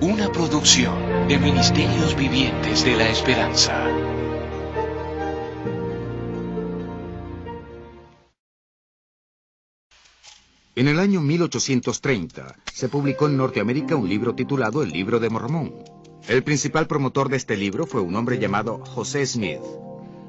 Una producción de Ministerios Vivientes de la Esperanza. En el año 1830 se publicó en Norteamérica un libro titulado El Libro de Mormón. El principal promotor de este libro fue un hombre llamado José Smith.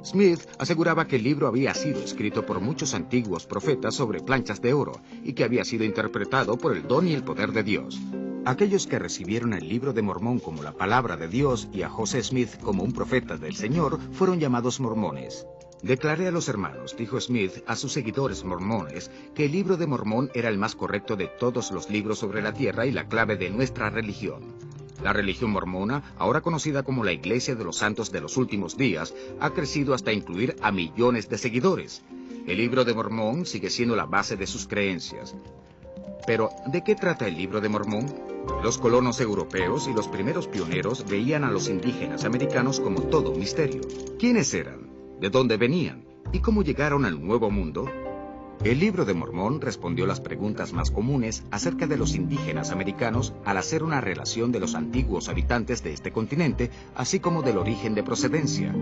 Smith aseguraba que el libro había sido escrito por muchos antiguos profetas sobre planchas de oro y que había sido interpretado por el don y el poder de Dios. Aquellos que recibieron el Libro de Mormón como la palabra de Dios y a José Smith como un profeta del Señor fueron llamados mormones. Declaré a los hermanos, dijo Smith a sus seguidores mormones, que el Libro de Mormón era el más correcto de todos los libros sobre la tierra y la clave de nuestra religión. La religión mormona, ahora conocida como la Iglesia de los Santos de los Últimos Días, ha crecido hasta incluir a millones de seguidores. El Libro de Mormón sigue siendo la base de sus creencias. Pero, ¿de qué trata el Libro de Mormón? Los colonos europeos y los primeros pioneros veían a los indígenas americanos como todo un misterio. ¿Quiénes eran? ¿De dónde venían? ¿Y cómo llegaron al Nuevo Mundo? El Libro de Mormón respondió las preguntas más comunes acerca de los indígenas americanos al hacer una relación de los antiguos habitantes de este continente, así como del origen de procedencia.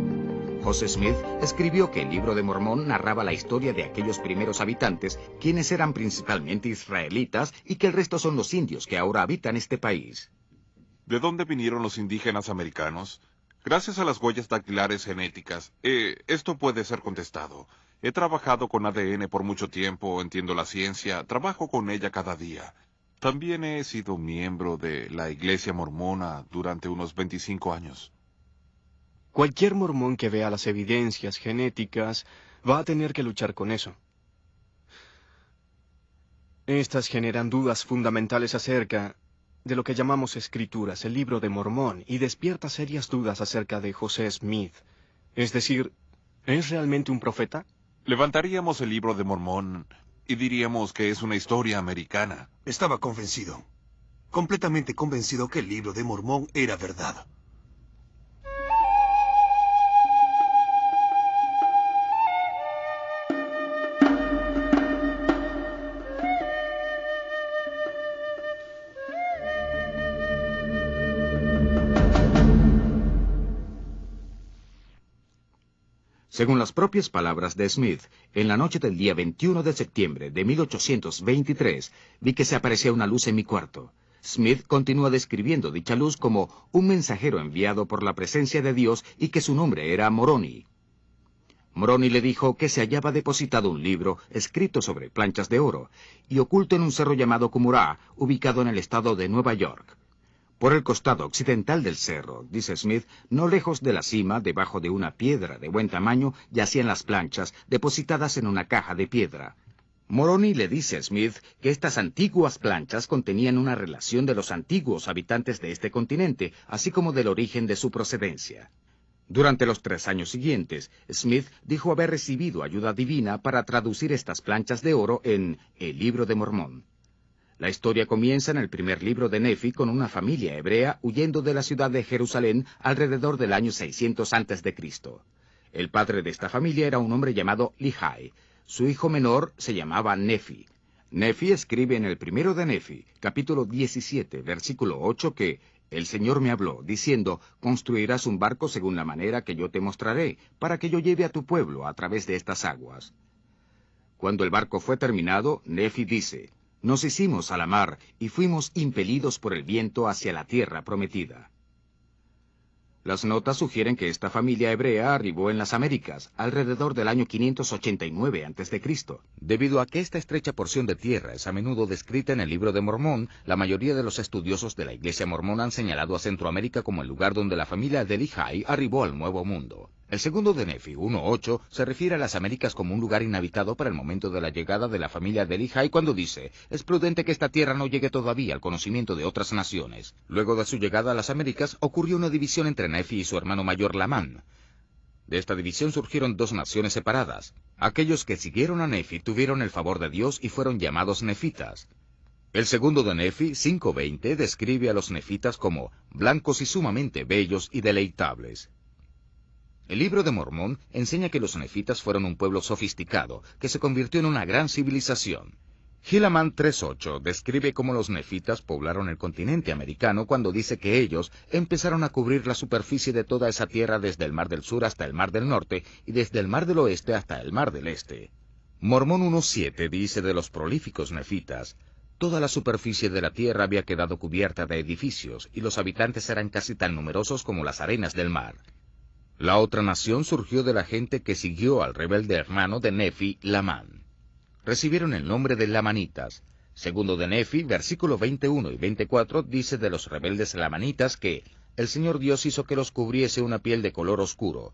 José Smith escribió que el Libro de Mormón narraba la historia de aquellos primeros habitantes, quienes eran principalmente israelitas, y que el resto son los indios que ahora habitan este país. ¿De dónde vinieron los indígenas americanos? Gracias a las huellas dactilares genéticas, esto puede ser contestado. He trabajado con ADN por mucho tiempo, entiendo la ciencia, trabajo con ella cada día. También he sido miembro de la Iglesia Mormona durante unos 25 años. Cualquier mormón que vea las evidencias genéticas va a tener que luchar con eso. Estas generan dudas fundamentales acerca de lo que llamamos escrituras, el Libro de Mormón, y despierta serias dudas acerca de José Smith. Es decir, ¿es realmente un profeta? Levantaríamos el Libro de Mormón y diríamos que es una historia americana. Estaba convencido, completamente convencido que el Libro de Mormón era verdad. Según las propias palabras de Smith, en la noche del día 21 de septiembre de 1823, vi que se aparecía una luz en mi cuarto. Smith continúa describiendo dicha luz como un mensajero enviado por la presencia de Dios y que su nombre era Moroni. Moroni le dijo que se hallaba depositado un libro escrito sobre planchas de oro y oculto en un cerro llamado Cumorah, ubicado en el estado de Nueva York. Por el costado occidental del cerro, dice Smith, no lejos de la cima, debajo de una piedra de buen tamaño, yacían las planchas, depositadas en una caja de piedra. Moroni le dice a Smith que estas antiguas planchas contenían una relación de los antiguos habitantes de este continente, así como del origen de su procedencia. Durante los 3 años siguientes, Smith dijo haber recibido ayuda divina para traducir estas planchas de oro en El Libro de Mormón. La historia comienza en el primer libro de Nefi con una familia hebrea huyendo de la ciudad de Jerusalén alrededor del año 600 a.C. El padre de esta familia era un hombre llamado Lehi. Su hijo menor se llamaba Nefi. Nefi escribe en el primero de Nefi, capítulo 17, versículo 8, que el Señor me habló, diciendo, construirás un barco según la manera que yo te mostraré, para que yo lleve a tu pueblo a través de estas aguas. Cuando el barco fue terminado, Nefi dice, nos hicimos a la mar y fuimos impelidos por el viento hacia la tierra prometida. Las notas sugieren que esta familia hebrea arribó en las Américas alrededor del año 589 a.C. Debido a que esta estrecha porción de tierra es a menudo descrita en el Libro de Mormón, la mayoría de los estudiosos de la Iglesia Mormona han señalado a Centroamérica como el lugar donde la familia de Lehi arribó al Nuevo Mundo. El segundo de Nefi, 1:8, se refiere a las Américas como un lugar inhabitado para el momento de la llegada de la familia de Lehi cuando dice, es prudente que esta tierra no llegue todavía al conocimiento de otras naciones. Luego de su llegada a las Américas, ocurrió una división entre Nefi y su hermano mayor Lamán. De esta división surgieron 2 naciones separadas. Aquellos que siguieron a Nefi tuvieron el favor de Dios y fueron llamados nefitas. El segundo de Nefi, 5:20, describe a los nefitas como blancos y sumamente bellos y deleitables. El Libro de Mormón enseña que los nefitas fueron un pueblo sofisticado, que se convirtió en una gran civilización. Helaman 3.8 describe cómo los nefitas poblaron el continente americano cuando dice que ellos empezaron a cubrir la superficie de toda esa tierra desde el Mar del Sur hasta el Mar del Norte y desde el Mar del Oeste hasta el Mar del Este. Mormón 1.7 dice de los prolíficos nefitas: toda la superficie de la tierra había quedado cubierta de edificios y los habitantes eran casi tan numerosos como las arenas del mar. La otra nación surgió de la gente que siguió al rebelde hermano de Nefi, Lamán. Recibieron el nombre de lamanitas. Segundo de Nefi, versículo 21 y 24, dice de los rebeldes lamanitas que el Señor Dios hizo que los cubriese una piel de color oscuro,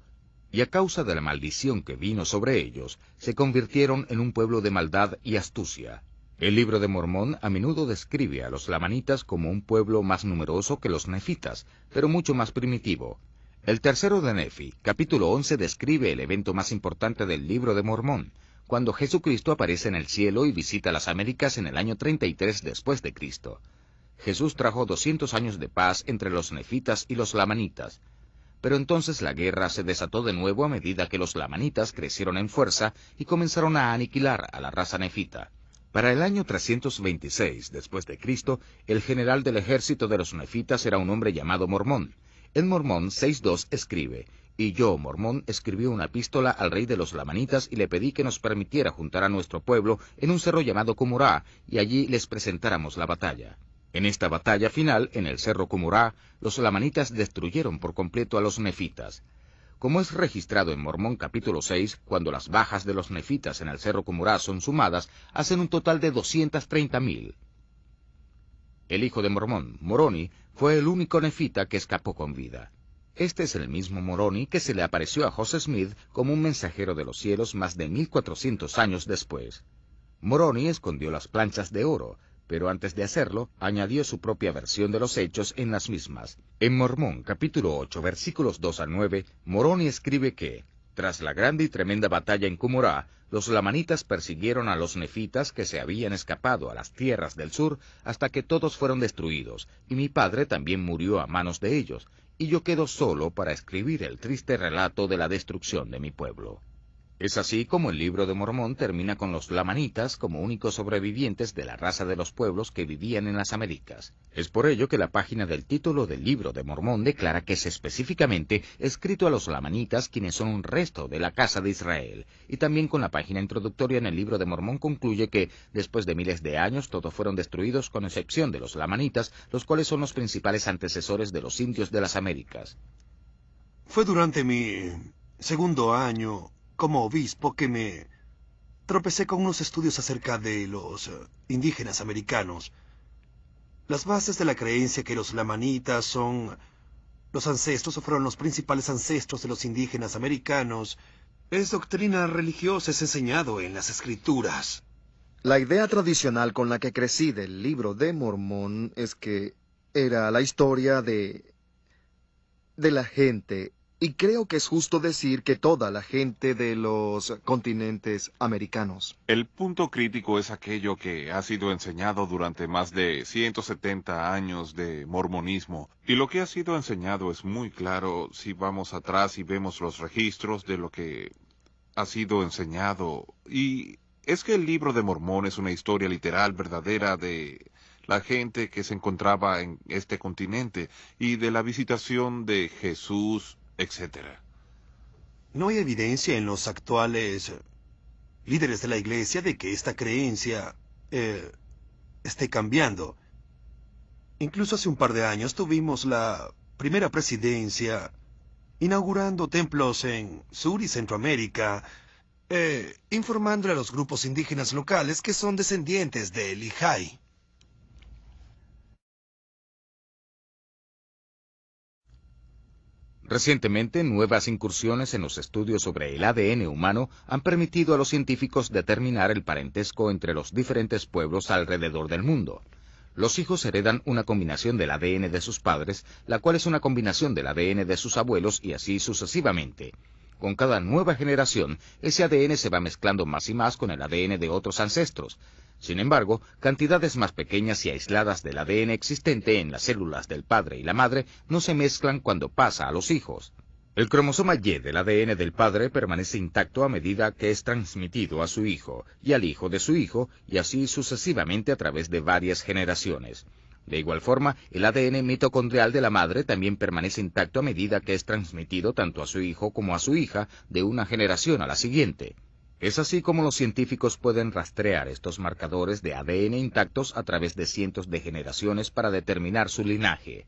y a causa de la maldición que vino sobre ellos, se convirtieron en un pueblo de maldad y astucia. El libro de Mormón a menudo describe a los lamanitas como un pueblo más numeroso que los nefitas, pero mucho más primitivo. El tercero de Nefi, capítulo 11, describe el evento más importante del libro de Mormón, cuando Jesucristo aparece en el cielo y visita las Américas en el año 33 después de Cristo. Jesús trajo 200 años de paz entre los nefitas y los lamanitas. Pero entonces la guerra se desató de nuevo a medida que los lamanitas crecieron en fuerza y comenzaron a aniquilar a la raza nefita. Para el año 326 después de Cristo, el general del ejército de los nefitas era un hombre llamado Mormón. En Mormón 6.2 escribe: y yo, Mormón, escribí una epístola al rey de los lamanitas y le pedí que nos permitiera juntar a nuestro pueblo en un cerro llamado Cumorá, y allí les presentáramos la batalla. En esta batalla final, en el cerro Cumorá, los lamanitas destruyeron por completo a los nefitas. Como es registrado en Mormón capítulo 6, cuando las bajas de los nefitas en el cerro Cumorá son sumadas, hacen un total de 230.000. El hijo de Mormón, Moroni, fue el único nefita que escapó con vida. Este es el mismo Moroni que se le apareció a José Smith como un mensajero de los cielos más de 1400 años después. Moroni escondió las planchas de oro, pero antes de hacerlo, añadió su propia versión de los hechos en las mismas. En Mormón, capítulo 8, versículos 2 a 9, Moroni escribe que, tras la grande y tremenda batalla en Cumorá, los lamanitas persiguieron a los nefitas que se habían escapado a las tierras del sur hasta que todos fueron destruidos, y mi padre también murió a manos de ellos, y yo quedo solo para escribir el triste relato de la destrucción de mi pueblo. Es así como el libro de Mormón termina con los lamanitas como únicos sobrevivientes de la raza de los pueblos que vivían en las Américas. Es por ello que la página del título del libro de Mormón declara que es específicamente escrito a los lamanitas, quienes son un resto de la casa de Israel, y también con la página introductoria en el libro de Mormón concluye que, después de miles de años, todos fueron destruidos con excepción de los lamanitas, los cuales son los principales antecesores de los indios de las Américas. Fue durante mi segundo año como obispo que me tropecé con unos estudios acerca de los indígenas americanos. Las bases de la creencia que los lamanitas son los ancestros o fueron los principales ancestros de los indígenas americanos es doctrina religiosa, es enseñado en las escrituras. La idea tradicional con la que crecí del libro de Mormón es que era la historia de la gente. Y creo que es justo decir que toda la gente de los continentes americanos. El punto crítico es aquello que ha sido enseñado durante más de 170 años de mormonismo. Y lo que ha sido enseñado es muy claro si vamos atrás y vemos los registros de lo que ha sido enseñado. Y es que el libro de Mormón es una historia literal, verdadera, de la gente que se encontraba en este continente y de la visitación de Jesús, etcétera. No hay evidencia en los actuales líderes de la iglesia de que esta creencia esté cambiando. Incluso hace un par de años tuvimos la primera presidencia inaugurando templos en Sur y Centroamérica, informándole a los grupos indígenas locales que son descendientes de Lehi. Recientemente, nuevas incursiones en los estudios sobre el ADN humano han permitido a los científicos determinar el parentesco entre los diferentes pueblos alrededor del mundo. Los hijos heredan una combinación del ADN de sus padres, la cual es una combinación del ADN de sus abuelos y así sucesivamente. Con cada nueva generación, ese ADN se va mezclando más y más con el ADN de otros ancestros. Sin embargo, cantidades más pequeñas y aisladas del ADN existente en las células del padre y la madre no se mezclan cuando pasa a los hijos. El cromosoma Y del ADN del padre permanece intacto a medida que es transmitido a su hijo, y al hijo de su hijo, y así sucesivamente a través de varias generaciones. De igual forma, el ADN mitocondrial de la madre también permanece intacto a medida que es transmitido tanto a su hijo como a su hija de una generación a la siguiente. Es así como los científicos pueden rastrear estos marcadores de ADN intactos a través de cientos de generaciones para determinar su linaje.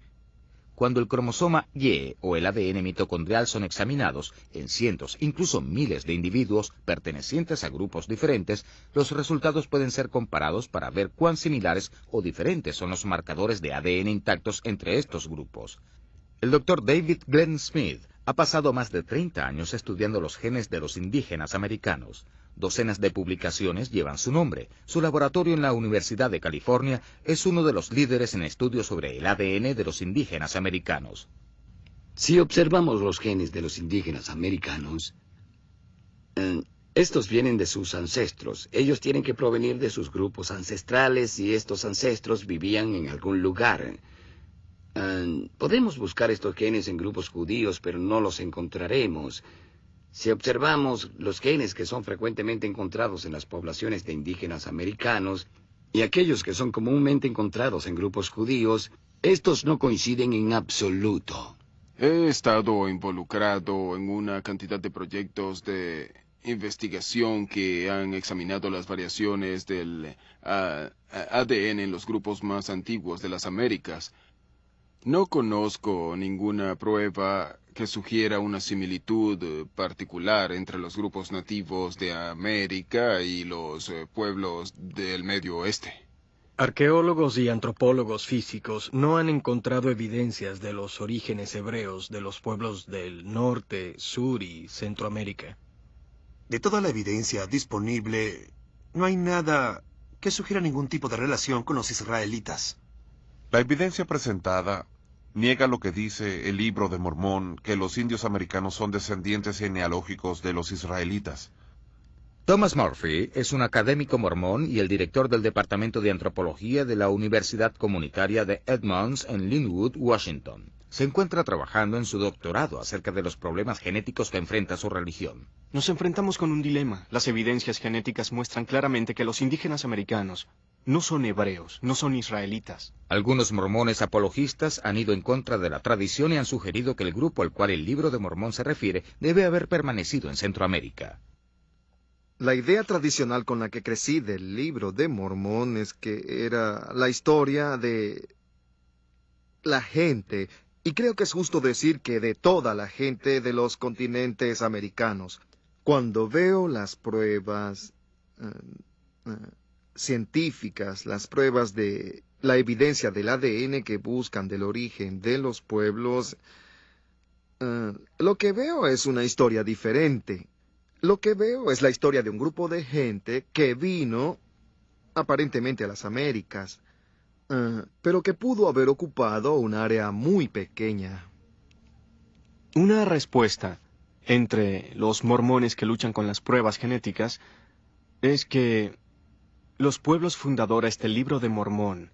Cuando el cromosoma Y o el ADN mitocondrial son examinados en cientos, incluso miles de individuos pertenecientes a grupos diferentes, los resultados pueden ser comparados para ver cuán similares o diferentes son los marcadores de ADN intactos entre estos grupos. El Dr. David Glenn Smith ha pasado más de 30 años estudiando los genes de los indígenas americanos. Docenas de publicaciones llevan su nombre. Su laboratorio en la Universidad de California es uno de los líderes en estudios sobre el ADN de los indígenas americanos. Si observamos los genes de los indígenas americanos, estos vienen de sus ancestros. Ellos tienen que provenir de sus grupos ancestrales y estos ancestros vivían en algún lugar. Podemos buscar estos genes en grupos judíos, pero no los encontraremos. Si observamos los genes que son frecuentemente encontrados en las poblaciones de indígenas americanos y aquellos que son comúnmente encontrados en grupos judíos, estos no coinciden en absoluto. He estado involucrado en una cantidad de proyectos de investigación que han examinado las variaciones del ADN en los grupos más antiguos de las Américas. No conozco ninguna prueba que sugiera una similitud particular entre los grupos nativos de América y los pueblos del Medio Oeste. Arqueólogos y antropólogos físicos no han encontrado evidencias de los orígenes hebreos de los pueblos del norte, sur y Centroamérica. De toda la evidencia disponible, no hay nada que sugiera ningún tipo de relación con los israelitas. La evidencia presentada niega lo que dice el Libro de Mormón, que los indios americanos son descendientes genealógicos de los israelitas. Thomas Murphy es un académico mormón y el director del Departamento de Antropología de la Universidad Comunitaria de Edmonds en Linwood, Washington. Se encuentra trabajando en su doctorado acerca de los problemas genéticos que enfrenta su religión. Nos enfrentamos con un dilema. Las evidencias genéticas muestran claramente que los indígenas americanos no son hebreos, no son israelitas. Algunos mormones apologistas han ido en contra de la tradición y han sugerido que el grupo al cual el Libro de Mormón se refiere debe haber permanecido en Centroamérica. La idea tradicional con la que crecí del Libro de Mormón es que era la historia de la gente, y creo que es justo decir que de toda la gente de los continentes americanos. Cuando veo las pruebas científicas, las pruebas de la evidencia del ADN que buscan del origen de los pueblos, lo que veo es una historia diferente. Lo que veo es la historia de un grupo de gente que vino aparentemente a las Américas, pero que pudo haber ocupado un área muy pequeña. Una respuesta entre los mormones que luchan con las pruebas genéticas es que los pueblos fundadores del Libro de Mormón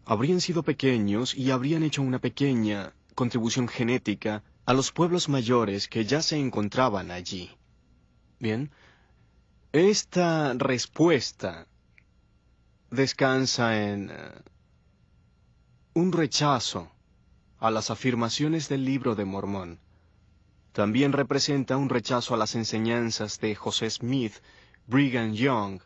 habrían sido pequeños y habrían hecho una pequeña contribución genética a los pueblos mayores que ya se encontraban allí. Bien, esta respuesta descansa en un rechazo a las afirmaciones del Libro de Mormón. También representa un rechazo a las enseñanzas de José Smith, Brigham Young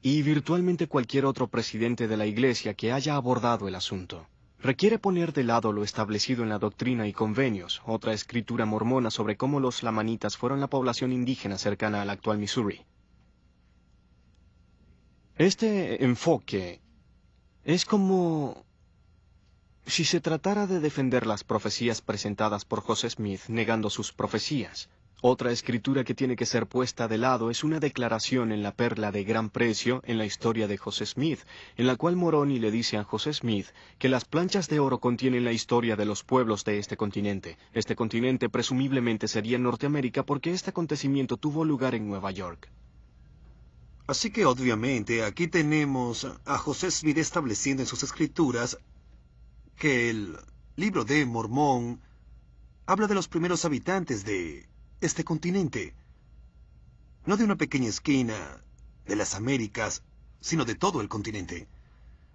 y virtualmente cualquier otro presidente de la Iglesia que haya abordado el asunto. Requiere poner de lado lo establecido en la Doctrina y Convenios, otra escritura mormona sobre cómo los lamanitas fueron la población indígena cercana al actual Missouri. Este enfoque es como si se tratara de defender las profecías presentadas por José Smith negando sus profecías. Otra escritura que tiene que ser puesta de lado es una declaración en la perla de gran precio en la historia de José Smith, en la cual Moroni le dice a José Smith que las planchas de oro contienen la historia de los pueblos de este continente. Este continente presumiblemente sería Norteamérica porque este acontecimiento tuvo lugar en Nueva York. Así que obviamente aquí tenemos a José Smith estableciendo en sus escrituras que el Libro de Mormón habla de los primeros habitantes de este continente. No de una pequeña esquina de las Américas, sino de todo el continente.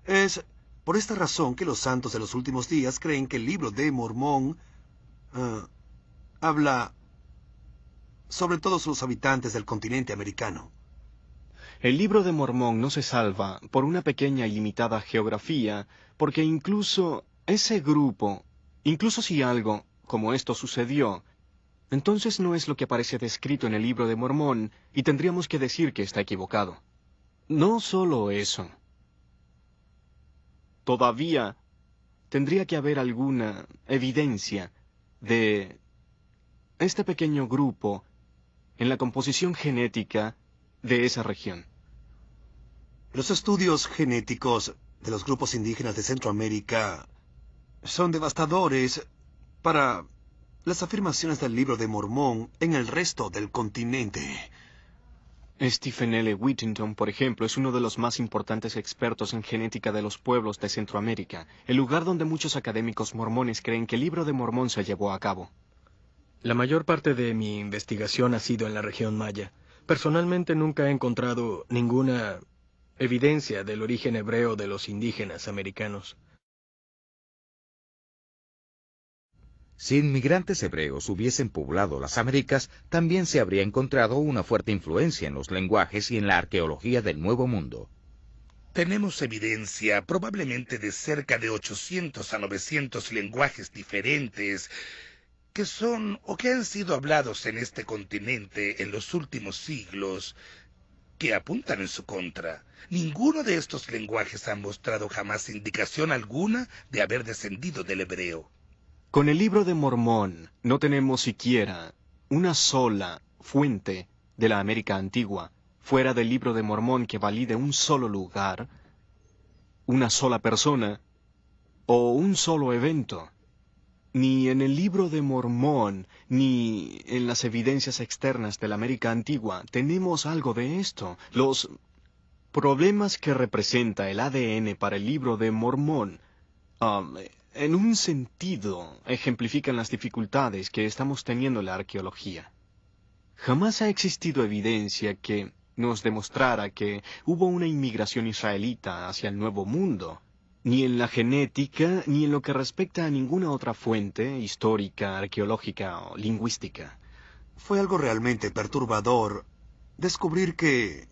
Es por esta razón que los santos de los últimos días creen que el libro de Mormón habla sobre todos los habitantes del continente americano. El libro de Mormón no se salva por una pequeña y limitada geografía, porque incluso ese grupo, incluso si algo como esto sucedió, entonces no es lo que aparece descrito en el libro de Mormón, y tendríamos que decir que está equivocado. No solo eso. Todavía tendría que haber alguna evidencia de este pequeño grupo en la composición genética de esa región. Los estudios genéticos de los grupos indígenas de Centroamérica son devastadores para las afirmaciones del libro de Mormón en el resto del continente. Stephen L. Whittington, por ejemplo, es uno de los más importantes expertos en genética de los pueblos de Centroamérica, el lugar donde muchos académicos mormones creen que el libro de Mormón se llevó a cabo. La mayor parte de mi investigación ha sido en la región maya. Personalmente nunca he encontrado ninguna evidencia del origen hebreo de los indígenas americanos. Si inmigrantes hebreos hubiesen poblado las Américas, también se habría encontrado una fuerte influencia en los lenguajes y en la arqueología del Nuevo Mundo. Tenemos evidencia probablemente de cerca de 800 a 900 lenguajes diferentes que son o que han sido hablados en este continente en los últimos siglos que apuntan en su contra. Ninguno de estos lenguajes ha mostrado jamás indicación alguna de haber descendido del hebreo. Con el libro de Mormón no tenemos siquiera una sola fuente de la América antigua, fuera del libro de Mormón, que valide un solo lugar, una sola persona o un solo evento. Ni en el libro de Mormón, ni en las evidencias externas de la América antigua tenemos algo de esto. Los problemas que representa el ADN para el libro de Mormón, en un sentido, ejemplifican las dificultades que estamos teniendo en la arqueología. Jamás ha existido evidencia que nos demostrara que hubo una inmigración israelita hacia el Nuevo Mundo, ni en la genética, ni en lo que respecta a ninguna otra fuente histórica, arqueológica o lingüística. Fue algo realmente perturbador descubrir que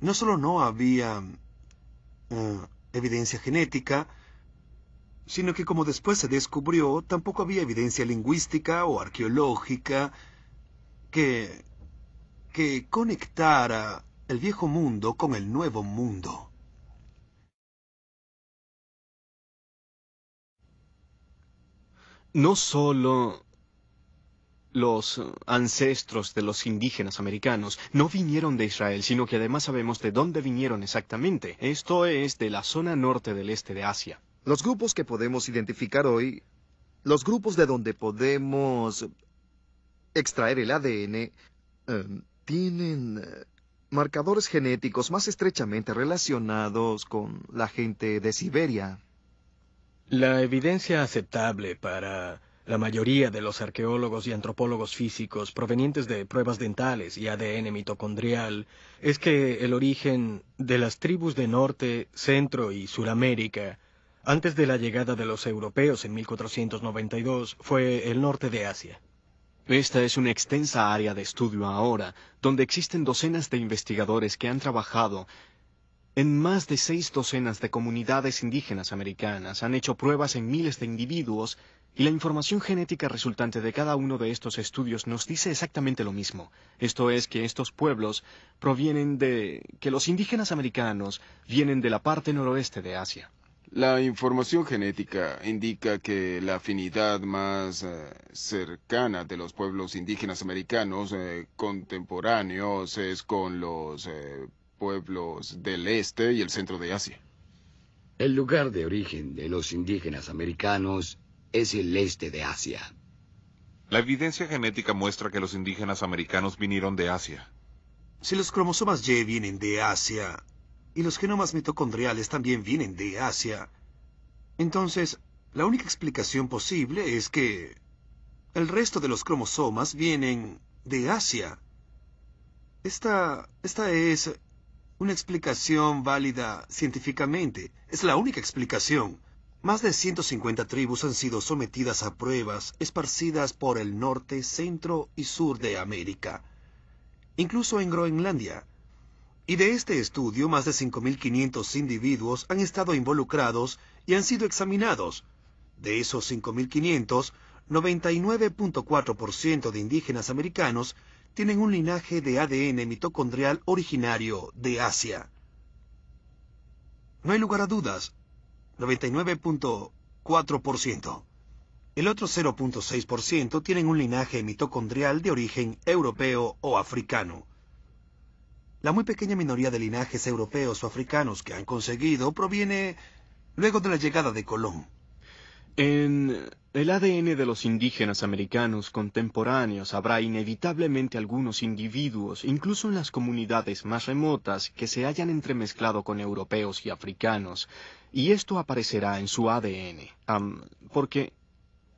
no solo no había evidencia genética, sino que, como después se descubrió, tampoco había evidencia lingüística o arqueológica que conectara el viejo mundo con el nuevo mundo. No solo los ancestros de los indígenas americanos no vinieron de Israel, sino que además sabemos de dónde vinieron exactamente. Esto es de la zona norte del este de Asia. Los grupos que podemos identificar hoy, los grupos de donde podemos extraer el ADN, tienen marcadores genéticos más estrechamente relacionados con la gente de Siberia. La evidencia aceptable para la mayoría de los arqueólogos y antropólogos físicos provenientes de pruebas dentales y ADN mitocondrial es que el origen de las tribus de Norte, Centro y Suramérica, antes de la llegada de los europeos en 1492, fue el norte de Asia. Esta es una extensa área de estudio ahora, donde existen docenas de investigadores que han trabajado en más de 6 docenas de comunidades indígenas americanas, han hecho pruebas en miles de individuos, y la información genética resultante de cada uno de estos estudios nos dice exactamente lo mismo. Esto es que estos pueblos que los indígenas americanos vienen de la parte noroeste de Asia. La información genética indica que la afinidad más cercana de los pueblos indígenas americanos contemporáneos es con los pueblos del este y el centro de Asia. El lugar de origen de los indígenas americanos es el este de Asia. La evidencia genética muestra que los indígenas americanos vinieron de Asia. Si los cromosomas Y vienen de Asia y los genomas mitocondriales también vienen de Asia, entonces la única explicación posible es que el resto de los cromosomas vienen de Asia. Esta es una explicación válida científicamente. Es la única explicación. Más de 150 tribus han sido sometidas a pruebas esparcidas por el norte, centro y sur de América, incluso en Groenlandia. Y de este estudio, más de 5.500 individuos han estado involucrados y han sido examinados. De esos 5.500, 99.4% de indígenas americanos tienen un linaje de ADN mitocondrial originario de Asia. No hay lugar a dudas. 99.4%. El otro 0.6% tienen un linaje mitocondrial de origen europeo o africano. La muy pequeña minoría de linajes europeos o africanos que han conseguido proviene luego de la llegada de Colón. En el ADN de los indígenas americanos contemporáneos habrá inevitablemente algunos individuos, incluso en las comunidades más remotas, que se hayan entremezclado con europeos y africanos, y esto aparecerá en su ADN, porque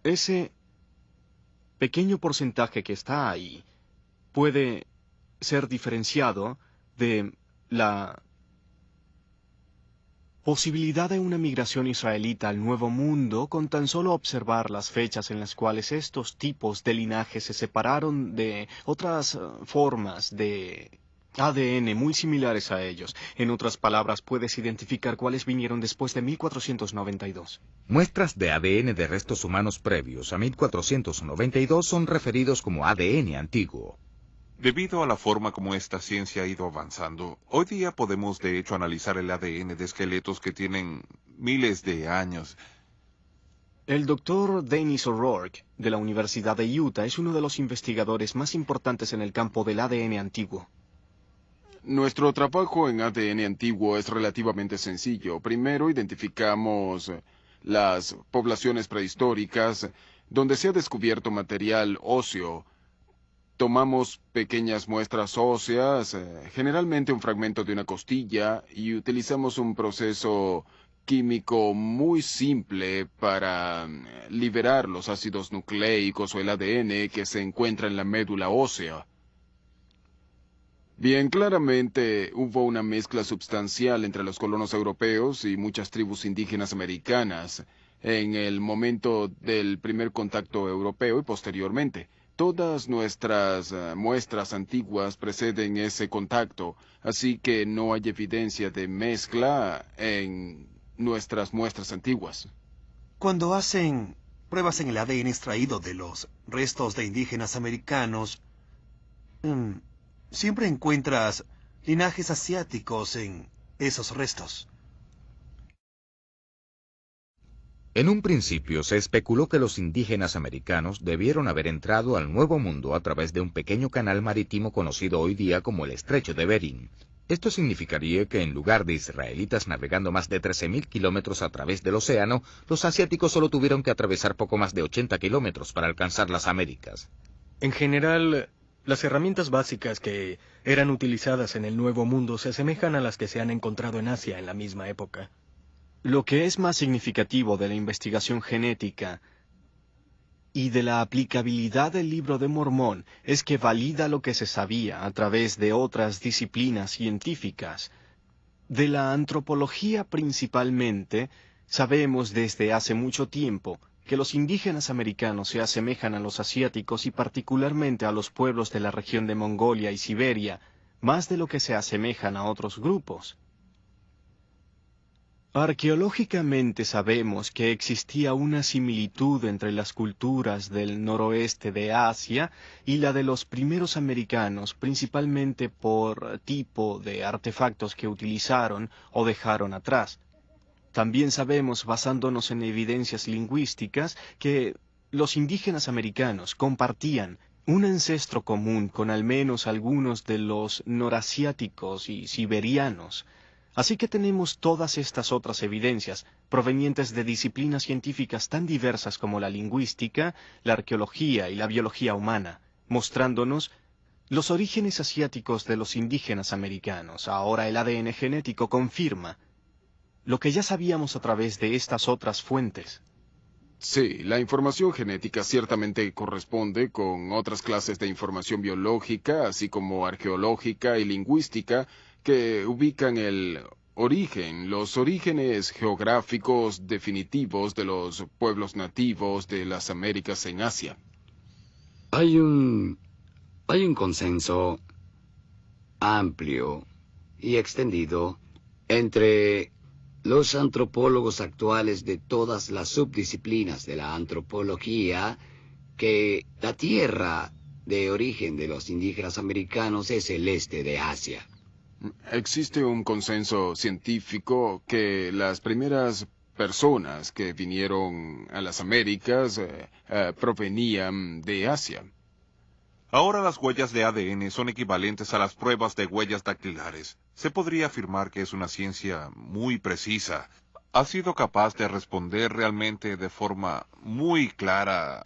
ese pequeño porcentaje que está ahí puede ser diferenciado de la posibilidad de una migración israelita al Nuevo Mundo con tan solo observar las fechas en las cuales estos tipos de linaje se separaron de otras formas de ADN muy similares a ellos. En otras palabras, puedes identificar cuáles vinieron después de 1492. Muestras de ADN de restos humanos previos a 1492 son referidos como ADN antiguo. Debido a la forma como esta ciencia ha ido avanzando, hoy día podemos de hecho analizar el ADN de esqueletos que tienen miles de años. El doctor Dennis O'Rourke, de la Universidad de Utah, es uno de los investigadores más importantes en el campo del ADN antiguo. Nuestro trabajo en ADN antiguo es relativamente sencillo. Primero identificamos las poblaciones prehistóricas donde se ha descubierto material óseo. Tomamos pequeñas muestras óseas, generalmente un fragmento de una costilla, y utilizamos un proceso químico muy simple para liberar los ácidos nucleicos o el ADN que se encuentra en la médula ósea. Bien, claramente hubo una mezcla sustancial entre los colonos europeos y muchas tribus indígenas americanas en el momento del primer contacto europeo y posteriormente. Todas nuestras muestras antiguas preceden ese contacto, así que no hay evidencia de mezcla en nuestras muestras antiguas. Cuando hacen pruebas en el ADN extraído de los restos de indígenas americanos, siempre encuentras linajes asiáticos en esos restos. En un principio se especuló que los indígenas americanos debieron haber entrado al Nuevo Mundo a través de un pequeño canal marítimo conocido hoy día como el Estrecho de Bering. Esto significaría que en lugar de israelitas navegando más de 13.000 kilómetros a través del océano, los asiáticos solo tuvieron que atravesar poco más de 80 kilómetros para alcanzar las Américas. En general, las herramientas básicas que eran utilizadas en el Nuevo Mundo se asemejan a las que se han encontrado en Asia en la misma época. Lo que es más significativo de la investigación genética y de la aplicabilidad del Libro de Mormón es que valida lo que se sabía a través de otras disciplinas científicas. De la antropología principalmente, sabemos desde hace mucho tiempo que los indígenas americanos se asemejan a los asiáticos y particularmente a los pueblos de la región de Mongolia y Siberia, más de lo que se asemejan a otros grupos. Arqueológicamente sabemos que existía una similitud entre las culturas del noroeste de Asia y la de los primeros americanos, principalmente por tipo de artefactos que utilizaron o dejaron atrás. También sabemos, basándonos en evidencias lingüísticas, que los indígenas americanos compartían un ancestro común con al menos algunos de los norasiáticos y siberianos. Así que tenemos todas estas otras evidencias, provenientes de disciplinas científicas tan diversas como la lingüística, la arqueología y la biología humana, mostrándonos los orígenes asiáticos de los indígenas americanos. Ahora el ADN genético confirma lo que ya sabíamos a través de estas otras fuentes. Sí, la información genética ciertamente corresponde con otras clases de información biológica, así como arqueológica y lingüística, que ubican los orígenes geográficos definitivos de los pueblos nativos de las Américas en Asia. Hay un consenso amplio y extendido entre los antropólogos actuales de todas las subdisciplinas de la antropología que la tierra de origen de los indígenas americanos es el este de Asia. Existe un consenso científico que las primeras personas que vinieron a las Américas provenían de Asia. Ahora las huellas de ADN son equivalentes a las pruebas de huellas dactilares. Se podría afirmar que es una ciencia muy precisa. Ha sido capaz de responder realmente de forma muy clara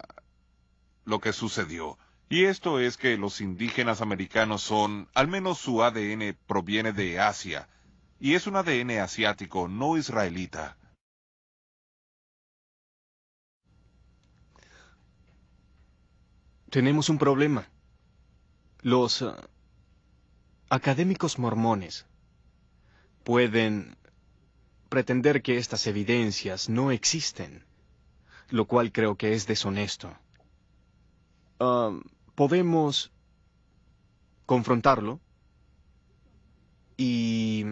lo que sucedió. Y esto es que los indígenas americanos al menos su ADN proviene de Asia. Y es un ADN asiático, no israelita. Tenemos un problema. Los académicos mormones pueden pretender que estas evidencias no existen, lo cual creo que es deshonesto. Podemos confrontarlo y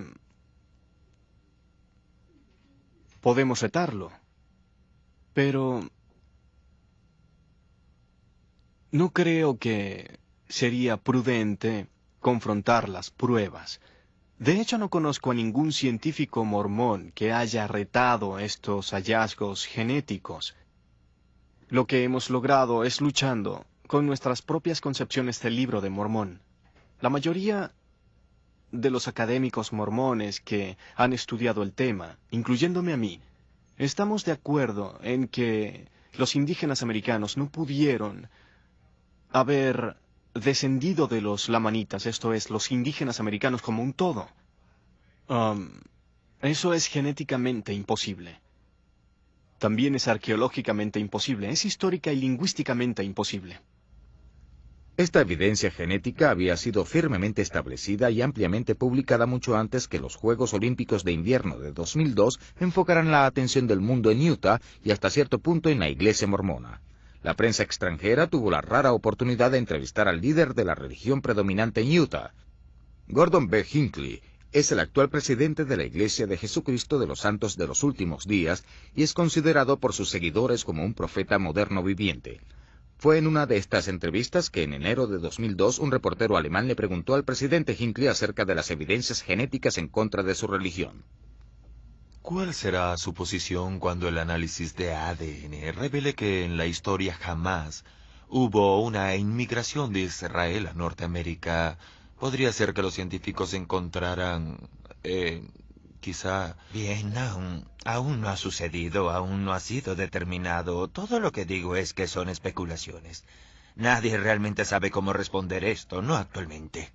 podemos retarlo, pero no creo que sería prudente confrontar las pruebas. De hecho, no conozco a ningún científico mormón que haya retado estos hallazgos genéticos. Lo que hemos logrado es luchando con nuestras propias concepciones del Libro de Mormón. La mayoría de los académicos mormones que han estudiado el tema, incluyéndome a mí, estamos de acuerdo en que los indígenas americanos no pudieron haber descendido de los lamanitas, esto es, los indígenas americanos como un todo. Eso es genéticamente imposible. También es arqueológicamente imposible, es histórica y lingüísticamente imposible. Esta evidencia genética había sido firmemente establecida y ampliamente publicada mucho antes que los Juegos Olímpicos de Invierno de 2002 enfocaran la atención del mundo en Utah y hasta cierto punto en la Iglesia mormona. La prensa extranjera tuvo la rara oportunidad de entrevistar al líder de la religión predominante en Utah. Gordon B. Hinckley es el actual presidente de la Iglesia de Jesucristo de los Santos de los Últimos Días y es considerado por sus seguidores como un profeta moderno viviente. Fue en una de estas entrevistas que en enero de 2002 un reportero alemán le preguntó al presidente Hinckley acerca de las evidencias genéticas en contra de su religión. ¿Cuál será su posición cuando el análisis de ADN revele que en la historia jamás hubo una inmigración de Israel a Norteamérica? Podría ser que los científicos encontraran, quizá... Bien, aún no ha sucedido, aún no ha sido determinado. Todo lo que digo es que son especulaciones. Nadie realmente sabe cómo responder esto, no actualmente.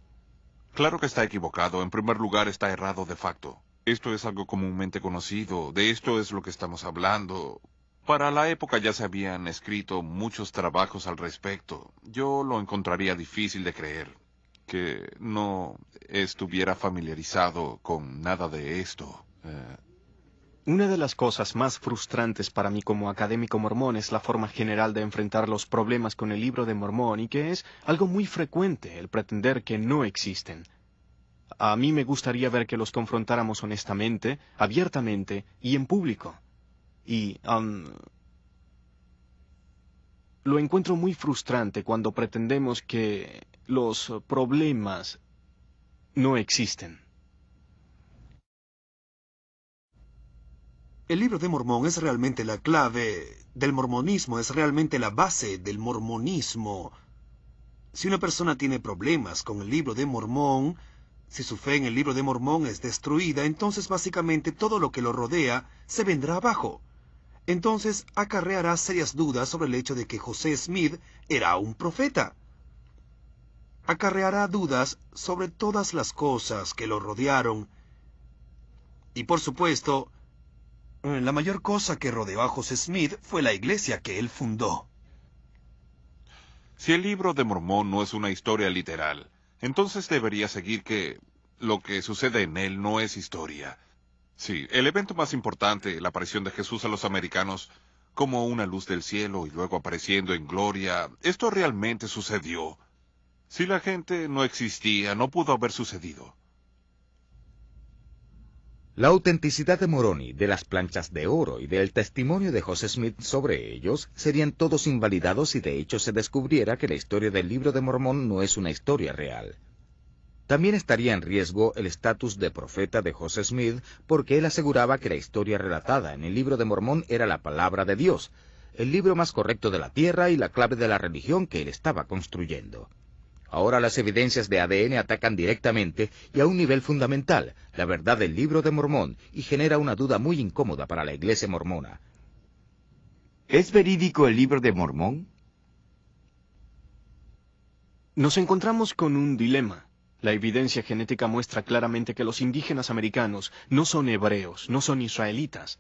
Claro que está equivocado. En primer lugar, está errado de facto. Esto es algo comúnmente conocido, de esto es lo que estamos hablando. Para la época ya se habían escrito muchos trabajos al respecto. Yo lo encontraría difícil de creer, que no estuviera familiarizado con nada de esto. Una de las cosas más frustrantes para mí como académico mormón es la forma general de enfrentar los problemas con el Libro de Mormón y que es algo muy frecuente el pretender que no existen. A mí me gustaría ver que los confrontáramos honestamente, abiertamente y en público. Y lo encuentro muy frustrante cuando pretendemos que los problemas no existen. El Libro de Mormón es realmente la clave del mormonismo, es realmente la base del mormonismo. Si una persona tiene problemas con el Libro de Mormón, si su fe en el Libro de Mormón es destruida, entonces básicamente todo lo que lo rodea se vendrá abajo. Entonces acarreará serias dudas sobre el hecho de que José Smith era un profeta. Acarreará dudas sobre todas las cosas que lo rodearon. Y por supuesto, La mayor cosa que rodeó a José Smith fue la iglesia que él fundó. Si el libro de Mormón no es una historia literal, entonces debería seguir que lo que sucede en él no es historia. Sí, el evento más importante, la aparición de Jesús a los americanos como una luz del cielo y luego apareciendo en gloria, esto realmente sucedió. Si la gente no existía, no pudo haber sucedido. La autenticidad de Moroni, de las planchas de oro y del testimonio de José Smith sobre ellos serían todos invalidados si de hecho se descubriera que la historia del libro de Mormón no es una historia real. También estaría en riesgo el estatus de profeta de José Smith porque él aseguraba que la historia relatada en el libro de Mormón era la palabra de Dios, el libro más correcto de la tierra y la clave de la religión que él estaba construyendo. Ahora las evidencias de ADN atacan directamente y a un nivel fundamental la verdad del libro de Mormón y genera una duda muy incómoda para la iglesia mormona. ¿Es verídico el libro de Mormón? Nos encontramos con un dilema. La evidencia genética muestra claramente que los indígenas americanos no son hebreos, no son israelitas.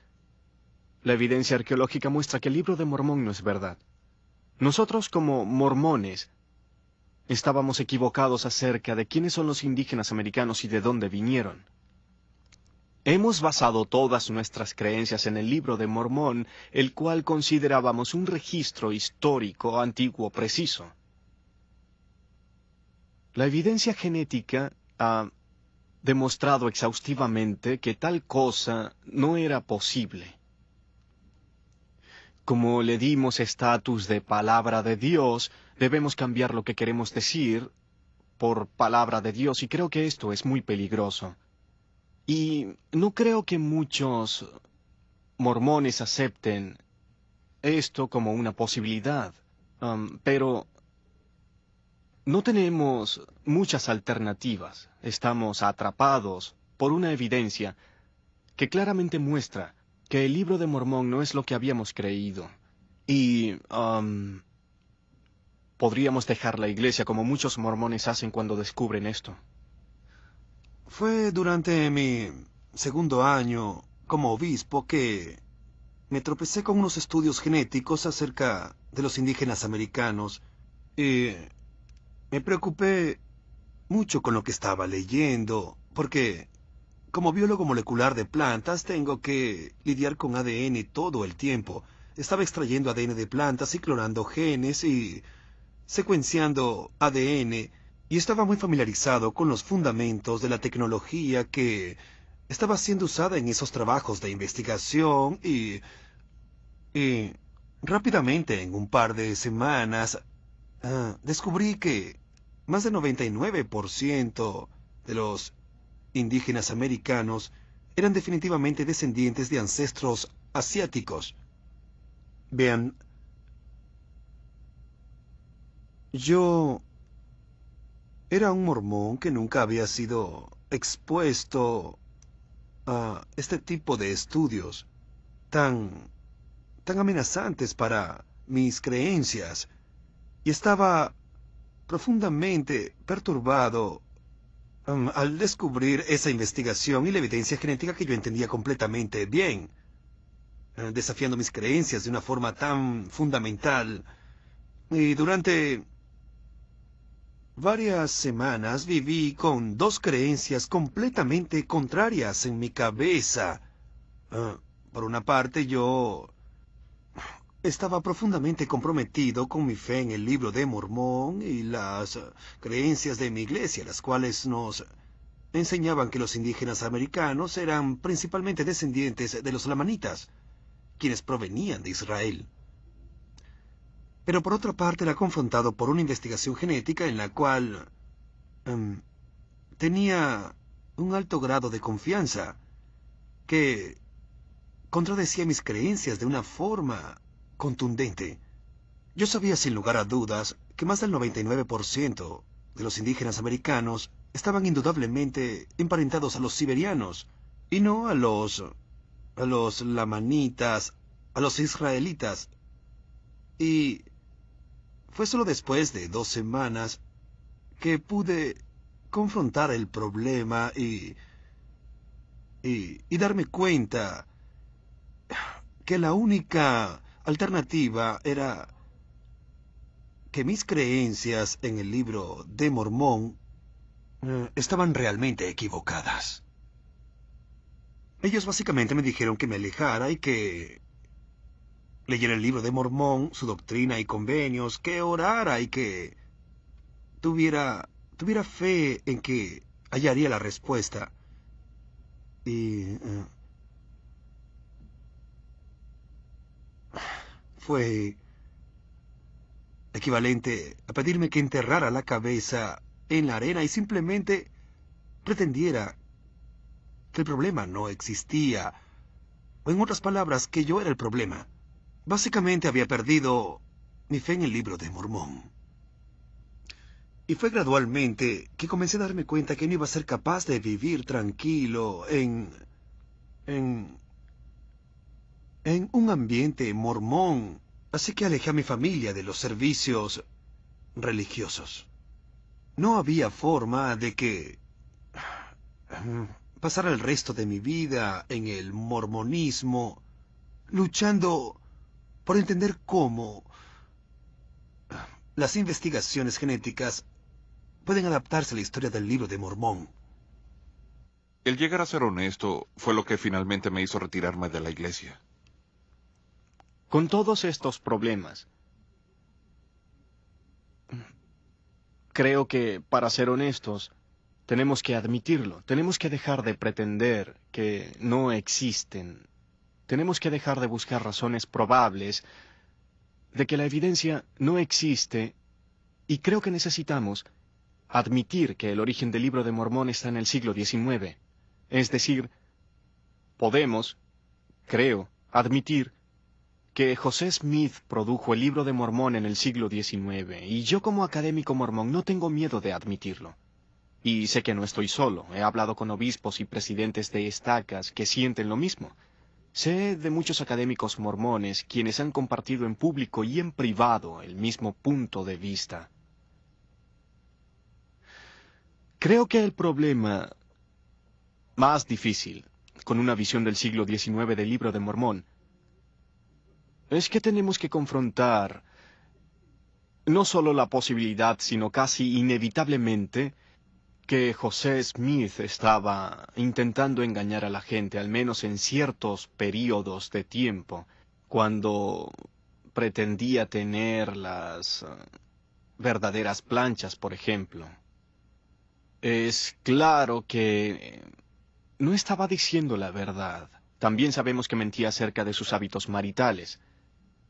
La evidencia arqueológica muestra que el libro de Mormón no es verdad. Nosotros como mormones estábamos equivocados acerca de quiénes son los indígenas americanos y de dónde vinieron. Hemos basado todas nuestras creencias en el libro de Mormón, el cual considerábamos un registro histórico antiguo preciso. La evidencia genética ha demostrado exhaustivamente que tal cosa no era posible. Como le dimos estatus de palabra de Dios, debemos cambiar lo que queremos decir por palabra de Dios, y creo que esto es muy peligroso. Y no creo que muchos mormones acepten esto como una posibilidad, pero no tenemos muchas alternativas. Estamos atrapados por una evidencia que claramente muestra que el libro de Mormón no es lo que habíamos creído. Y podríamos dejar la iglesia como muchos mormones hacen cuando descubren esto. Fue durante mi segundo año como obispo que me tropecé con unos estudios genéticos acerca de los indígenas americanos y me preocupé mucho con lo que estaba leyendo, porque como biólogo molecular de plantas tengo que lidiar con ADN todo el tiempo. Estaba extrayendo ADN de plantas y clonando genes y secuenciando ADN, y estaba muy familiarizado con los fundamentos de la tecnología que estaba siendo usada en esos trabajos de investigación y rápidamente, en un par de semanas, descubrí que más del 99% de los indígenas americanos eran definitivamente descendientes de ancestros asiáticos. Vean, yo era un mormón que nunca había sido expuesto a este tipo de estudios tan amenazantes para mis creencias, y estaba profundamente perturbado al descubrir esa investigación y la evidencia genética que yo entendía completamente bien, desafiando mis creencias de una forma tan fundamental. Y durante varias semanas viví con dos creencias completamente contrarias en mi cabeza. Por una parte, yo estaba profundamente comprometido con mi fe en el libro de Mormón y las creencias de mi iglesia, las cuales nos enseñaban que los indígenas americanos eran principalmente descendientes de los lamanitas, quienes provenían de Israel. Pero por otra parte era confrontado por una investigación genética en la cual tenía un alto grado de confianza que contradecía mis creencias de una forma contundente. Yo sabía sin lugar a dudas que más del 99% de los indígenas americanos estaban indudablemente emparentados a los siberianos y no a los lamanitas, a los israelitas. Y fue solo después de 2 semanas que pude confrontar el problema y darme cuenta que la única alternativa era que mis creencias en el libro de Mormón estaban realmente equivocadas. Ellos básicamente me dijeron que me alejara y que leyera el libro de Mormón, su doctrina y convenios, que orara y que tuviera fe en que hallaría la respuesta. Y fue equivalente a pedirme que enterrara la cabeza en la arena y simplemente pretendiera que el problema no existía, o en otras palabras, que yo era el problema. Básicamente había perdido mi fe en el libro de Mormón. Y fue gradualmente que comencé a darme cuenta que no iba a ser capaz de vivir tranquilo en un ambiente mormón. Así que alejé a mi familia de los servicios religiosos. No había forma de que pasara el resto de mi vida en el mormonismo, luchando por entender cómo las investigaciones genéticas pueden adaptarse a la historia del libro de Mormón. El llegar a ser honesto fue lo que finalmente me hizo retirarme de la iglesia. Con todos estos problemas, creo que, para ser honestos, tenemos que admitirlo. Tenemos que dejar de pretender que no existen. Tenemos que dejar de buscar razones probables de que la evidencia no existe, y creo que necesitamos admitir que el origen del libro de Mormón está en el siglo XIX. Es decir, podemos, creo, admitir que José Smith produjo el libro de Mormón en el siglo XIX, y yo como académico mormón no tengo miedo de admitirlo. Y sé que no estoy solo. He hablado con obispos y presidentes de estacas que sienten lo mismo. Sé de muchos académicos mormones quienes han compartido en público y en privado el mismo punto de vista. Creo que el problema más difícil con una visión del siglo XIX del libro de Mormón es que tenemos que confrontar no solo la posibilidad, sino casi inevitablemente, que José Smith estaba intentando engañar a la gente, al menos en ciertos períodos de tiempo, cuando pretendía tener las verdaderas planchas, por ejemplo. Es claro que no estaba diciendo la verdad. También sabemos que mentía acerca de sus hábitos maritales.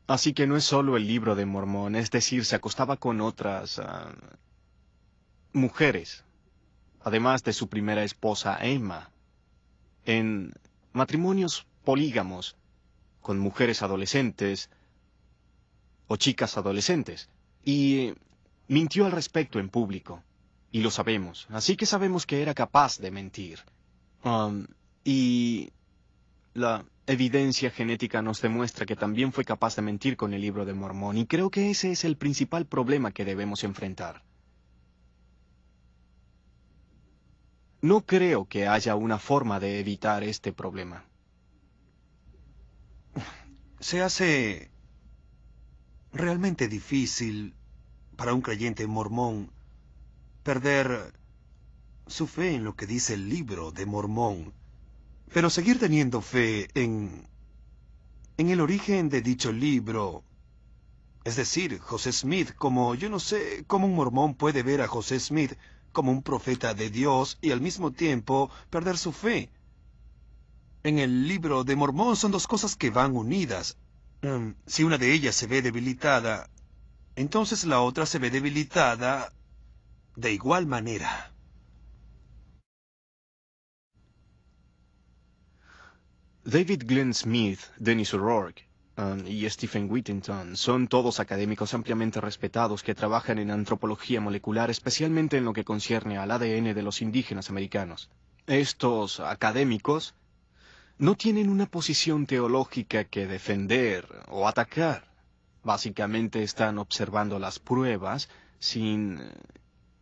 Así que no es solo el libro de Mormón, es decir, se acostaba con otras mujeres, además de su primera esposa Emma, en matrimonios polígamos, con mujeres adolescentes o chicas adolescentes, y mintió al respecto en público, y lo sabemos, así que sabemos que era capaz de mentir. Y la evidencia genética nos demuestra que también fue capaz de mentir con el libro de Mormón, y creo que ese es el principal problema que debemos enfrentar. No creo que haya una forma de evitar este problema. Se hace realmente difícil para un creyente mormón perder su fe en lo que dice el libro de Mormón, pero seguir teniendo fe en el origen de dicho libro. Es decir, José Smith, como yo no sé cómo un mormón puede ver a José Smith como un profeta de Dios y al mismo tiempo perder su fe en el libro de Mormón. Son dos cosas que van unidas. Si una de ellas se ve debilitada, entonces la otra se ve debilitada de igual manera. David Glenn Smith, Dennis O'Rourke y Stephen Whittington son todos académicos ampliamente respetados que trabajan en antropología molecular, especialmente en lo que concierne al ADN de los indígenas americanos. Estos académicos no tienen una posición teológica que defender o atacar. Básicamente están observando las pruebas sin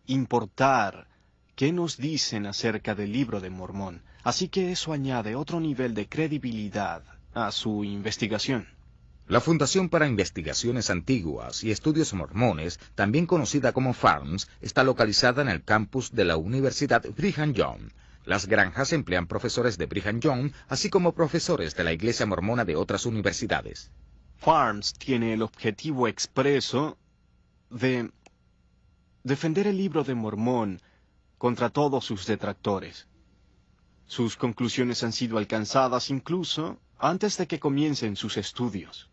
importar qué nos dicen acerca del libro de Mormón. Así que eso añade otro nivel de credibilidad a su investigación. La Fundación para Investigaciones Antiguas y Estudios Mormones, también conocida como FARMS, está localizada en el campus de la Universidad Brigham Young. Las granjas emplean profesores de Brigham Young, así como profesores de la Iglesia Mormona de otras universidades. FARMS tiene el objetivo expreso de defender el Libro de Mormón contra todos sus detractores. Sus conclusiones han sido alcanzadas incluso antes de que comiencen sus estudios.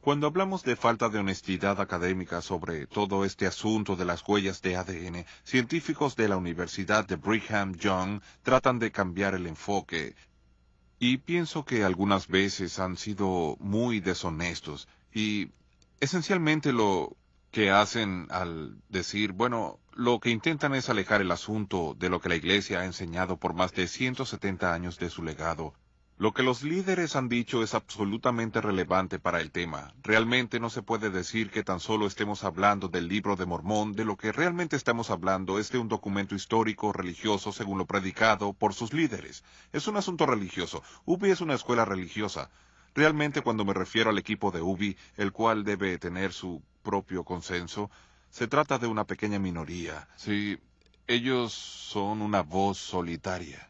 Cuando hablamos de falta de honestidad académica sobre todo este asunto de las huellas de ADN, científicos de la Universidad de Brigham Young tratan de cambiar el enfoque. Y pienso que algunas veces han sido muy deshonestos. Y esencialmente lo que hacen al decir, bueno, lo que intentan es alejar el asunto de lo que la Iglesia ha enseñado por más de 170 años de su legado. Lo que los líderes han dicho es absolutamente relevante para el tema. Realmente no se puede decir que tan solo estemos hablando del Libro de Mormón. De lo que realmente estamos hablando es de un documento histórico religioso según lo predicado por sus líderes. Es un asunto religioso. UBI es una escuela religiosa. Realmente cuando me refiero al equipo de UBI, el cual debe tener su propio consenso, se trata de una pequeña minoría. Sí, ellos son una voz solitaria.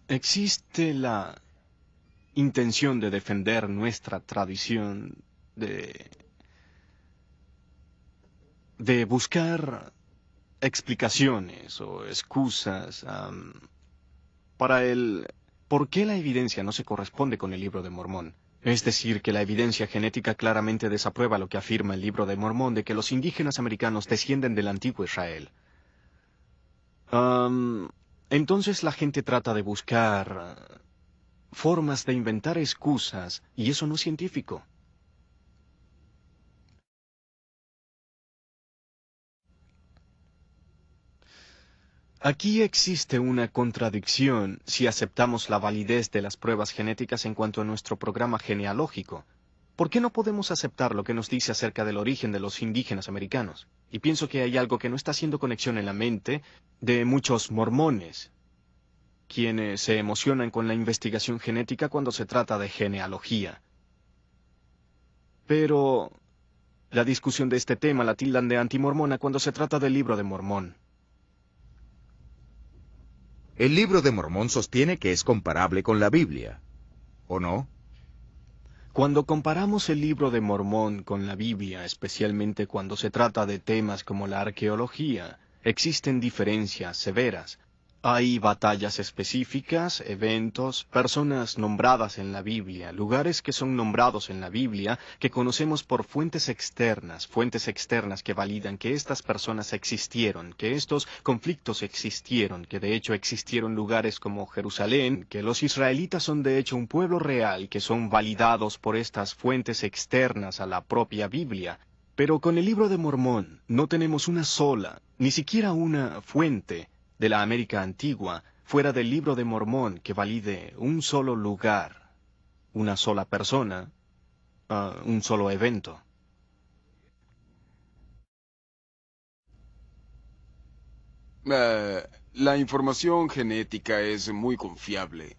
Existe la intención de defender nuestra tradición, de buscar explicaciones o excusas para el por qué la evidencia no se corresponde con el Libro de Mormón. Es decir, que la evidencia genética claramente desaprueba lo que afirma el Libro de Mormón de que los indígenas americanos descienden del antiguo Israel. Entonces la gente trata de buscar formas de inventar excusas, y eso no es científico. Aquí existe una contradicción si aceptamos la validez de las pruebas genéticas en cuanto a nuestro programa genealógico. ¿Por qué no podemos aceptar lo que nos dice acerca del origen de los indígenas americanos? Y pienso que hay algo que no está haciendo conexión en la mente de muchos mormones, quienes se emocionan con la investigación genética cuando se trata de genealogía. Pero la discusión de este tema la tildan de antimormona cuando se trata del Libro de Mormón. El Libro de Mormón sostiene que es comparable con la Biblia, ¿o no? Cuando comparamos el Libro de Mormón con la Biblia, especialmente cuando se trata de temas como la arqueología, existen diferencias severas. Hay batallas específicas, eventos, personas nombradas en la Biblia, lugares que son nombrados en la Biblia, que conocemos por fuentes externas que validan que estas personas existieron, que estos conflictos existieron, que de hecho existieron lugares como Jerusalén, que los israelitas son de hecho un pueblo real, que son validados por estas fuentes externas a la propia Biblia. Pero con el Libro de Mormón no tenemos una sola, ni siquiera una fuente de la América antigua, fuera del Libro de Mormón, que valide un solo lugar, una sola persona, un solo evento. La información genética es muy confiable.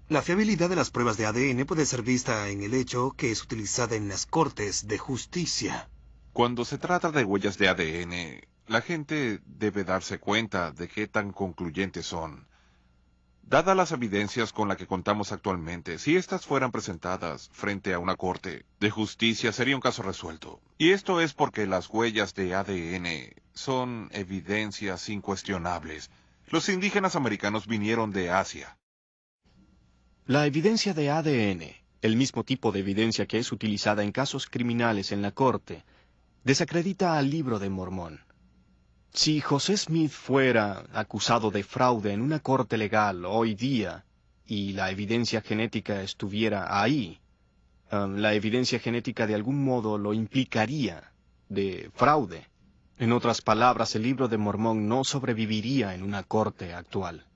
La fiabilidad de las pruebas de ADN puede ser vista en el hecho que es utilizada en las cortes de justicia. Cuando se trata de huellas de ADN, la gente debe darse cuenta de qué tan concluyentes son. Dadas las evidencias con las que contamos actualmente, si estas fueran presentadas frente a una corte de justicia, sería un caso resuelto. Y esto es porque las huellas de ADN son evidencias incuestionables. Los indígenas americanos vinieron de Asia. La evidencia de ADN, el mismo tipo de evidencia que es utilizada en casos criminales en la corte, desacredita al Libro de Mormón. Si José Smith fuera acusado de fraude en una corte legal hoy día y la evidencia genética estuviera ahí, la evidencia genética de algún modo lo implicaría de fraude. En otras palabras, el Libro de Mormón no sobreviviría en una corte actual.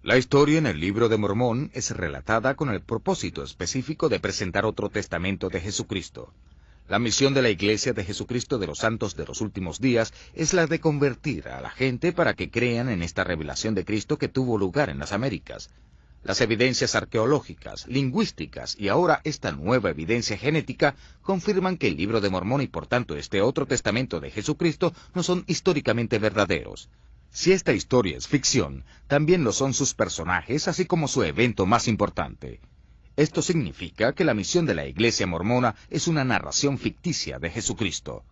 La historia en el Libro de Mormón es relatada con el propósito específico de presentar otro testamento de Jesucristo. La misión de la Iglesia de Jesucristo de los Santos de los Últimos Días es la de convertir a la gente para que crean en esta revelación de Cristo que tuvo lugar en las Américas. Las evidencias arqueológicas, lingüísticas y ahora esta nueva evidencia genética confirman que el Libro de Mormón y por tanto este otro testamento de Jesucristo no son históricamente verdaderos. Si esta historia es ficción, también lo son sus personajes, así como su evento más importante. Esto significa que la misión de la Iglesia mormona es una narración ficticia de Jesucristo.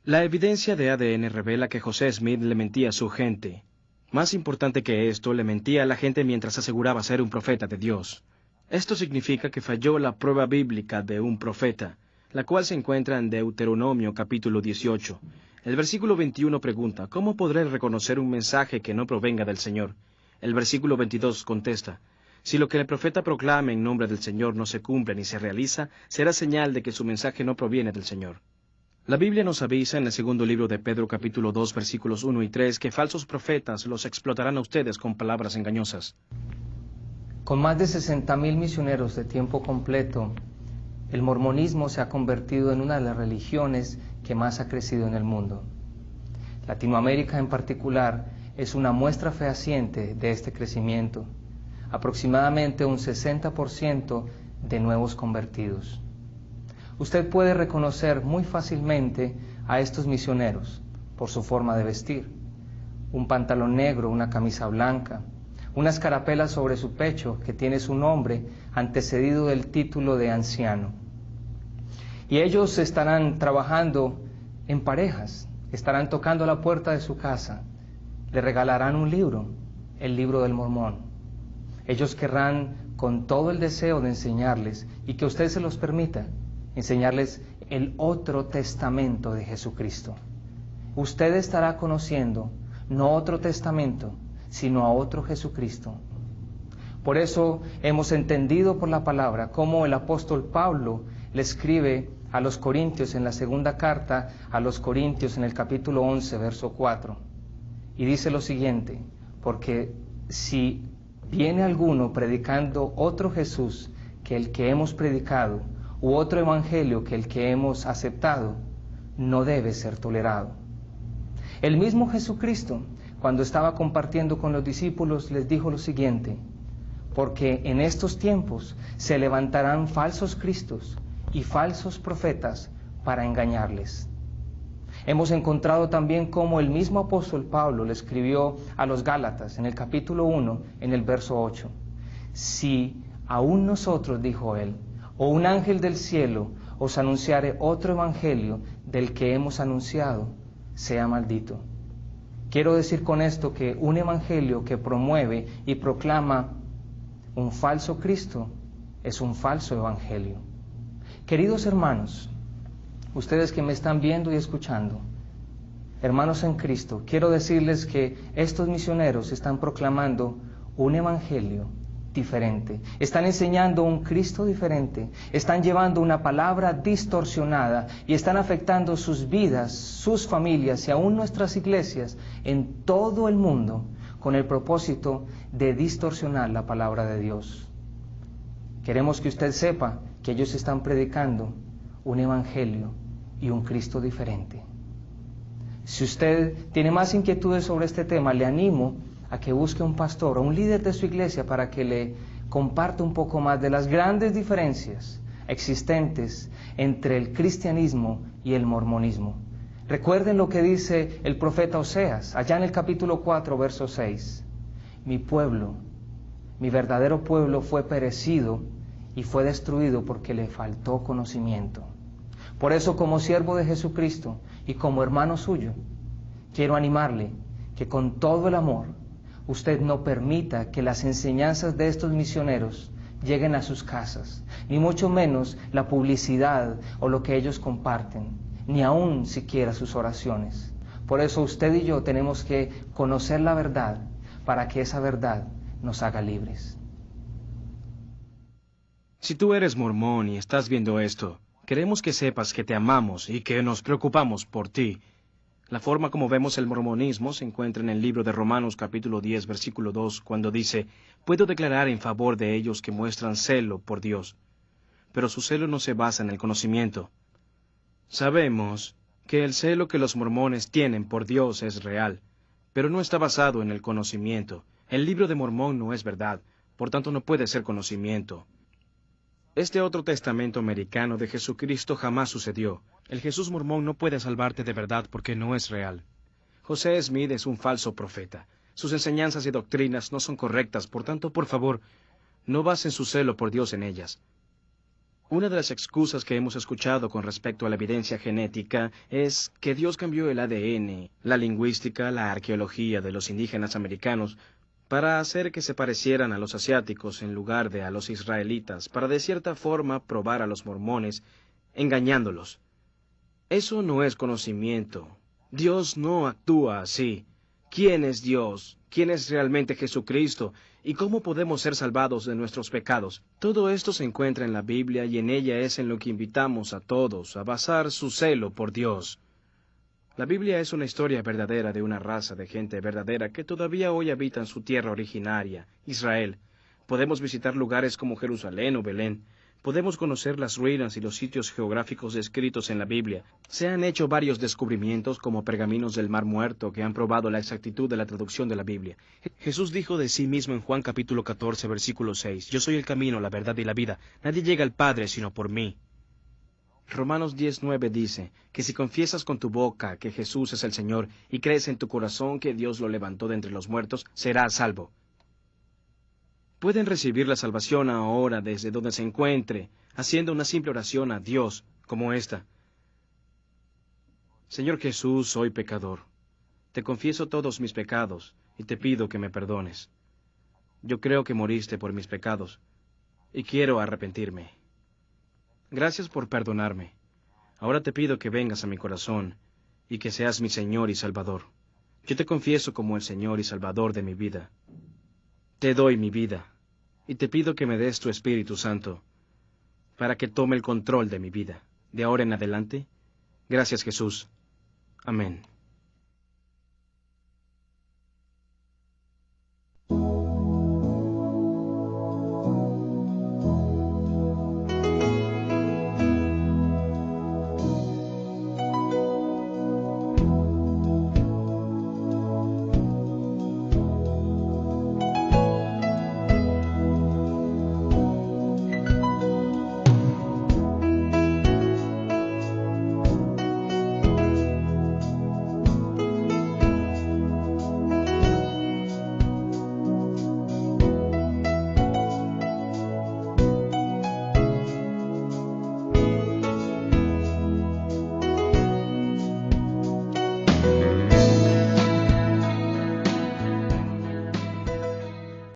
La evidencia de ADN revela que José Smith le mentía a su gente. Más importante que esto, le mentía a la gente mientras aseguraba ser un profeta de Dios. Esto significa que falló la prueba bíblica de un profeta, la cual se encuentra en Deuteronomio capítulo 18. El versículo 21 pregunta, ¿cómo podré reconocer un mensaje que no provenga del Señor? El versículo 22 contesta, si lo que el profeta proclame en nombre del Señor no se cumple ni se realiza, será señal de que su mensaje no proviene del Señor. La Biblia nos avisa en el segundo libro de Pedro capítulo 2 versículos 1 y 3 que falsos profetas los explotarán a ustedes con palabras engañosas. Con más de 60,000 misioneros de tiempo completo, el mormonismo se ha convertido en una de las religiones que más ha crecido en el mundo. Latinoamérica en particular es una muestra fehaciente de este crecimiento, aproximadamente un 60% de nuevos convertidos. Usted puede reconocer muy fácilmente a estos misioneros por su forma de vestir, un pantalón negro, una camisa blanca, una escarapela sobre su pecho que tiene su nombre antecedido del título de anciano. Y ellos estarán trabajando en parejas, estarán tocando la puerta de su casa, le regalarán un libro, el libro del Mormón. Ellos querrán con todo el deseo de enseñarles, y que usted se los permita, enseñarles el otro testamento de Jesucristo. Usted estará conociendo no otro testamento, sino a otro Jesucristo. Por eso hemos entendido por la palabra cómo el apóstol Pablo le escribe a los Corintios en la segunda carta a los Corintios en el capítulo 11, verso 4. Y dice lo siguiente, porque si viene alguno predicando otro Jesús que el que hemos predicado, u otro evangelio que el que hemos aceptado, no debe ser tolerado. El mismo Jesucristo, cuando estaba compartiendo con los discípulos, les dijo lo siguiente, porque en estos tiempos se levantarán falsos cristos y falsos profetas para engañarles. Hemos encontrado también cómo el mismo apóstol Pablo le escribió a los Gálatas en el capítulo 1, en el verso 8. Si aún nosotros, dijo él, o un ángel del cielo os anunciare otro evangelio del que hemos anunciado, sea maldito. Quiero decir con esto que un evangelio que promueve y proclama un falso Cristo es un falso evangelio. Queridos hermanos, ustedes que me están viendo y escuchando, hermanos en Cristo, quiero decirles que estos misioneros están proclamando un evangelio diferente, están enseñando un Cristo diferente, están llevando una palabra distorsionada y están afectando sus vidas, sus familias y aún nuestras iglesias en todo el mundo con el propósito de distorsionar la palabra de Dios. Queremos que usted sepa que ellos están predicando un evangelio y un Cristo diferente. Si usted tiene más inquietudes sobre este tema, le animo a que busque un pastor o un líder de su iglesia para que le comparta un poco más de las grandes diferencias existentes entre el cristianismo y el mormonismo. Recuerden lo que dice el profeta Oseas, allá en el capítulo 4, verso 6. Mi pueblo, mi verdadero pueblo fue perecido y fue destruido porque le faltó conocimiento. Por eso, como siervo de Jesucristo y como hermano suyo, quiero animarle que con todo el amor usted no permita que las enseñanzas de estos misioneros lleguen a sus casas, ni mucho menos la publicidad o lo que ellos comparten, ni aún siquiera sus oraciones. Por eso usted y yo tenemos que conocer la verdad para que esa verdad nos haga libres. Si tú eres mormón y estás viendo esto, queremos que sepas que te amamos y que nos preocupamos por ti. La forma como vemos el mormonismo se encuentra en el libro de Romanos capítulo 10, versículo 2, cuando dice, «Puedo declarar en favor de ellos que muestran celo por Dios». pero su celo no se basa en el conocimiento. Sabemos que el celo que los mormones tienen por Dios es real, pero no está basado en el conocimiento. El libro de Mormón no es verdad, por tanto no puede ser conocimiento. Este otro testamento americano de Jesucristo jamás sucedió. El Jesús mormón no puede salvarte de verdad porque no es real. José Smith es un falso profeta. Sus enseñanzas y doctrinas no son correctas, por tanto, por favor, no basen su celo por Dios en ellas. Una de las excusas que hemos escuchado con respecto a la evidencia genética es que Dios cambió el ADN, la lingüística, la arqueología de los indígenas americanos para hacer que se parecieran a los asiáticos en lugar de a los israelitas, para de cierta forma probar a los mormones, engañándolos. Eso no es conocimiento. Dios no actúa así. ¿Quién es Dios? ¿Quién es realmente Jesucristo? ¿Y cómo podemos ser salvados de nuestros pecados? Todo esto se encuentra en la Biblia y en ella es en lo que invitamos a todos a basar su celo por Dios. La Biblia es una historia verdadera de una raza de gente verdadera que todavía hoy habita en su tierra originaria, Israel. Podemos visitar lugares como Jerusalén o Belén. Podemos conocer las ruinas y los sitios geográficos descritos en la Biblia. Se han hecho varios descubrimientos como pergaminos del Mar Muerto que han probado la exactitud de la traducción de la Biblia. Jesús dijo de sí mismo en Juan capítulo 14, versículo 6, «Yo soy el camino, la verdad y la vida. Nadie llega al Padre sino por mí». Romanos 10:9 dice que si confiesas con tu boca que Jesús es el Señor y crees en tu corazón que Dios lo levantó de entre los muertos, serás salvo. Pueden recibir la salvación ahora desde donde se encuentre, haciendo una simple oración a Dios, como esta. Señor Jesús, soy pecador. Te confieso todos mis pecados y te pido que me perdones. Yo creo que moriste por mis pecados y quiero arrepentirme. Gracias por perdonarme. Ahora te pido que vengas a mi corazón y que seas mi Señor y Salvador. Yo te confieso como el Señor y Salvador de mi vida. Te doy mi vida y te pido que me des tu Espíritu Santo para que tome el control de mi vida. De ahora en adelante, gracias Jesús. Amén.